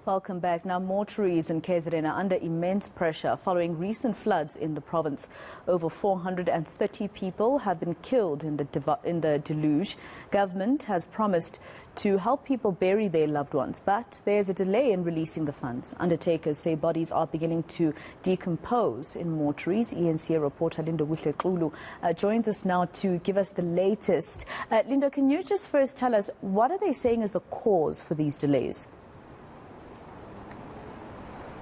Welcome back. Now, mortuaries in KZN are under immense pressure following recent floods in the province. Over 430 people have been killed in the deluge. Government has promised to help people bury their loved ones, but there's a delay in releasing the funds. Undertakers say bodies are beginning to decompose in mortuaries. eNCA reporter Lindokuhle Xulu joins us now to give us the latest. Lindo, can you just first tell us what are they saying is the cause for these delays?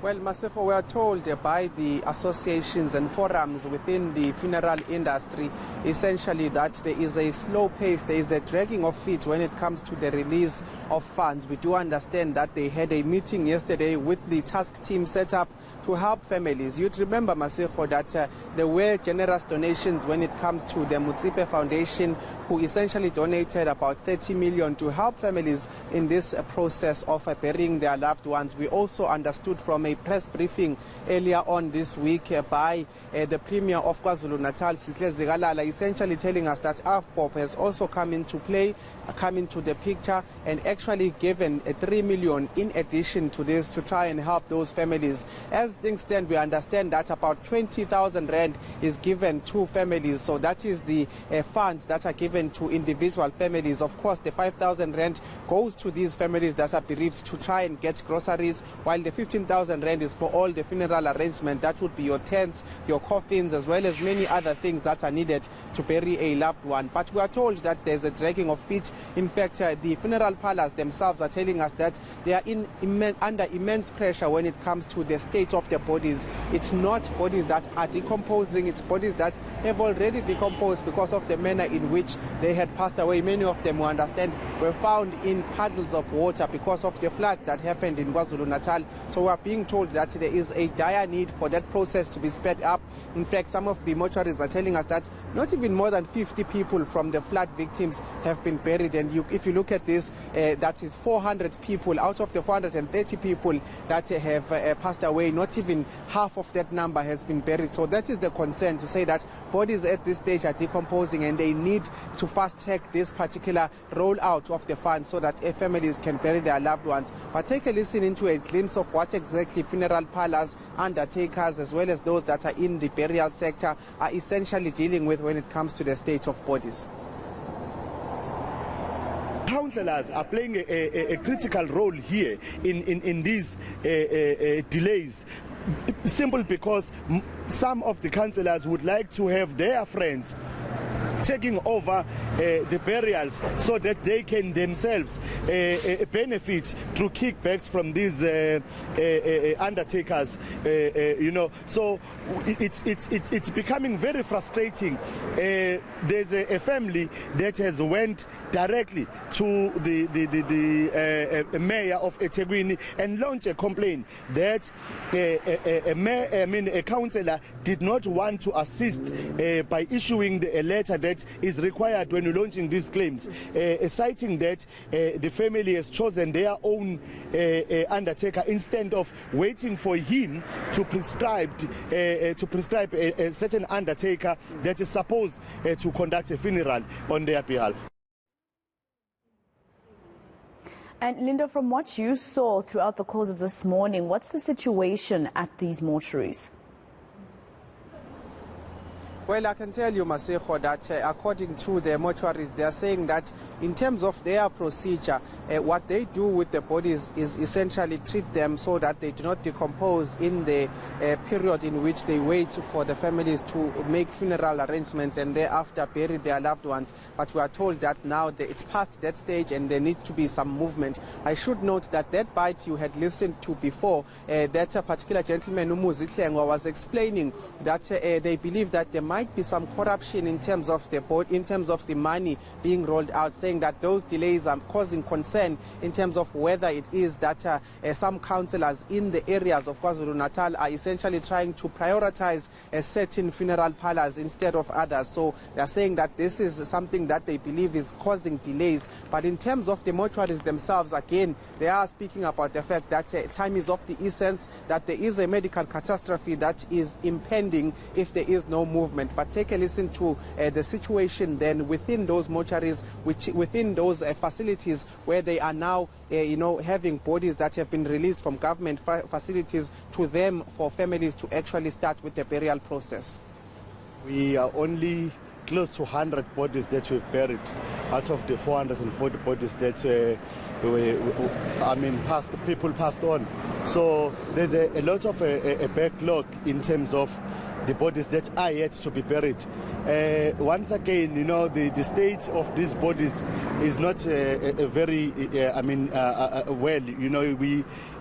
Well, Masefo, we are told by the associations and forums within the funeral industry, essentially that there is a slow pace, there is a dragging of feet when it comes to the release of funds. We do understand that they had a meeting yesterday with the task team set up to help families. You'd remember, Masefo, that there were generous donations when it comes to the Motsepe Foundation, who essentially donated about 30 million to help families in this process of burying their loved ones. We also understood from a press briefing earlier on this week by the Premier of KwaZulu-Natal, Sihle Zikalala, essentially telling us that AFPOP has also come into play, come into the picture, and actually given 3 million in addition to this to try and help those families. As things stand, we understand that about 20,000 rand is given to families, so that is the funds that are given to individual families. Of course, the 5,000 rand goes to these families that are bereaved to try and get groceries, while the 15,000 rand is for all the funeral arrangement. That would be your tents, your coffins, as well as many other things that are needed to bury a loved one. But we are told that there's a dragging of feet. In fact, the funeral parlors themselves are telling us that they are under immense pressure when it comes to the state of the bodies. It's not bodies that are decomposing, it's bodies that have already decomposed because of the manner in which they had passed away. Many of them, we understand, were found in puddles of water because of the flood that happened in KwaZulu-Natal. So we are being told that there is a dire need for that process to be sped up. In fact, some of the mortuaries are telling us that not even more than 50 people from the flood victims have been buried. And if you look at this, that is 400 people out of the 430 people that have passed away. Not even half of that number has been buried. So that is the concern, to say that bodies at this stage are decomposing and they need to fast track this particular rollout of the funds so that families can bury their loved ones. But take a listen into a glimpse of what exactly funeral parlors, undertakers, as well as those that are in the burial sector are essentially dealing with when it comes to the state of bodies. Councillors are playing a critical role here in these delays, simply because some of the councillors would like to have their friends taking over the burials so that they can themselves benefit through kickbacks from these undertakers, so it's becoming very frustrating. There's a family that has went directly to the mayor of eThekwini and launched a complaint that a councillor did not want to assist by issuing a letter that is required when launching these claims, citing that the family has chosen their own undertaker instead of waiting for him to prescribe a certain undertaker that is supposed to conduct a funeral on their behalf. And Lindo, from what you saw throughout the course of this morning, what's the situation at these mortuaries? Well, I can tell you, Maseko, that according to the mortuaries, they are saying that in terms of their procedure, what they do with the bodies is essentially treat them so that they do not decompose in the period in which they wait for the families to make funeral arrangements and thereafter bury their loved ones. But we are told that now it's past that stage and there needs to be some movement. I should note that that bite you had listened to before, that a particular gentleman, Umuzitlengwa, was explaining that they believe that there might be some corruption in terms of the money being rolled out, saying that those delays are causing concern in terms of whether it is that some councillors in the areas of KwaZulu-Natal are essentially trying to prioritize certain funeral parlors instead of others. So they are saying that this is something that they believe is causing delays. But in terms of the mortuaries themselves, again, they are speaking about the fact that time is of the essence, that there is a medical catastrophe that is impending if there is no movement. But take a listen to the situation then within those mortuaries, within those facilities where the they are now, having bodies that have been released from government facilities to them for families to actually start with the burial process. We are only close to 100 bodies that we've buried out of the 440 bodies that people passed on. So there's a lot of a backlog in terms of the bodies that are yet to be buried. Once again, the state of these bodies is not very, well.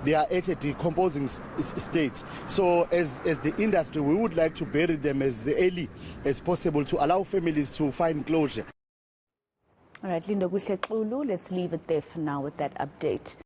They are at a decomposing state. So as the industry, we would like to bury them as early as possible to allow families to find closure. All right, Lindokuhle Xulu, let's leave it there for now with that update.